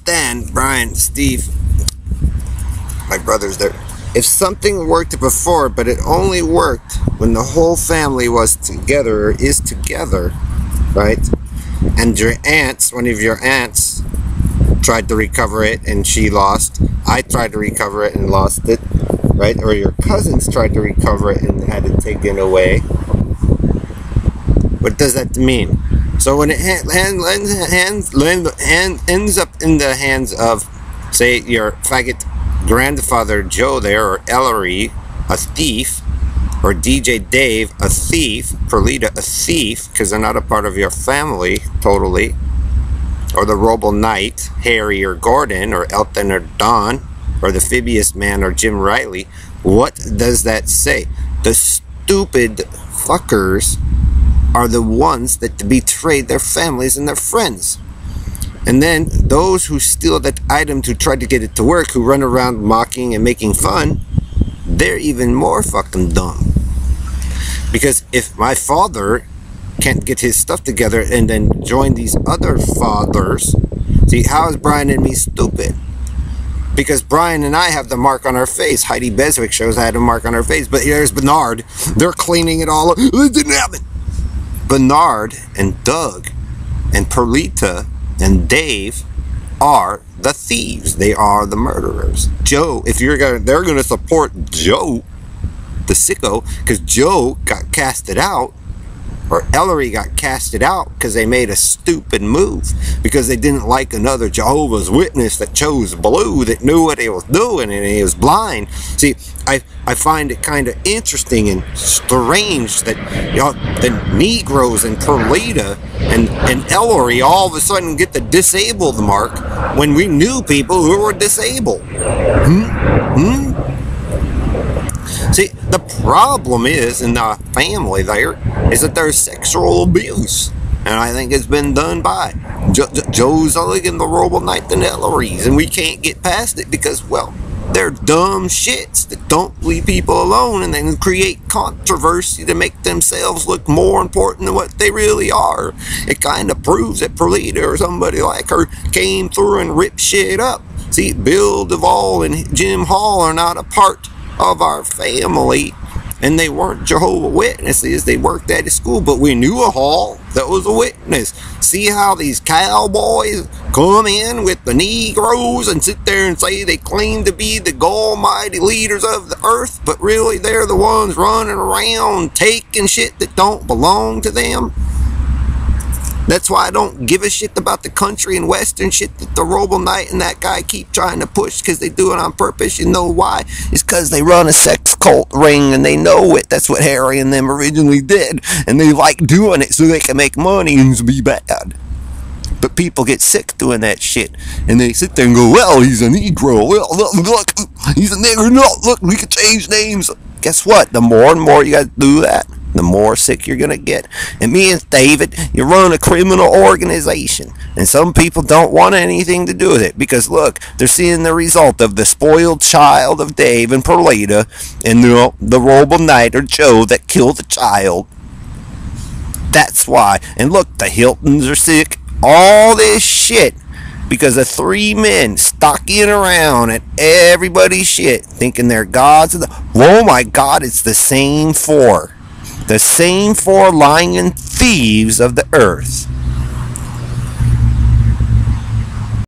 understand, Brian, Steve, my brothers there. If something worked before, but it only worked when the whole family was together or is together, right? And your aunts, one of your aunts tried to recover it and she lost. I tried to recover it and lost it, right? Or your cousins tried to recover it and had it taken away. What does that mean? So when it ends up in the hands of, say, your faggot grandfather Joe there, or Ellery, a thief, or DJ Dave, a thief, Perlita, a thief, because they're not a part of your family totally, or the Robo Knight, Harry or Gordon, or Elton or Don, or the Phibius Man or Jim Riley, what does that say? The stupid fuckers are the ones that betrayed their families and their friends. And then those who steal that item to try to get it to work, who run around mocking and making fun, they're even more fucking dumb. Because if my father can't get his stuff together and then join these other fathers, see, how is Brian and me stupid? Because Brian and I have the mark on our face. Heidi Beswick shows I had a mark on her face. But here's Bernard. They're cleaning it all up. It didn't happen. Bernard and Doug and Perlita and Dave are the thieves. They are the murderers. Joe, if they're gonna support Joe, the sicko, because Joe got casted out, or Ellery got casted out because they made a stupid move, because they didn't like another Jehovah's Witness that chose blue, that knew what he was doing, and he was blind. See, I find it kind of interesting and strange that, you know, the Negroes and Perlita and Ellery all of a sudden get the disabled mark when we knew people who were disabled. See, the problem is in the family there is that there's sexual abuse. And I think it's been done by Joe Zullig and the Robo Knight and Ellery's. And we can't get past it because, well, they're dumb shits that don't leave people alone and then create controversy to make themselves look more important than what they really are. It kind of proves that Perlita or somebody like her came through and ripped shit up. See, Bill Duvall and Jim Hall are not a part of our family, and they weren't Jehovah's Witnesses. They worked at a school, but we knew a Hall that was a witness. See how these cowboys come in with the Negroes and sit there and say they claim to be the almighty leaders of the earth, but really they're the ones running around taking shit that don't belong to them. That's why I don't give a shit about the country and western shit that the Robo Knight and that guy keep trying to push, because they do it on purpose. You know why? It's because they run a sex cult ring and they know it. That's what Harry and them originally did. And they like doing it so they can make money and be bad. But people get sick doing that shit. And they sit there and go, well, he's a Negro. Well, look, he's a nigger. No, look, we can change names. Guess what? The more and more you guys do that, the more sick you're going to get. And me and David, you run a criminal organization. And some people don't want anything to do with it. Because, look, they're seeing the result of the spoiled child of Dave and Perlita and the Robo Knight or Joe that killed the child. That's why. And look, the Hiltons are sick. All this shit. Because of three men stalking around at everybody's shit, thinking they're gods of the... Oh my God, it's the same four. The same four lying thieves of the earth.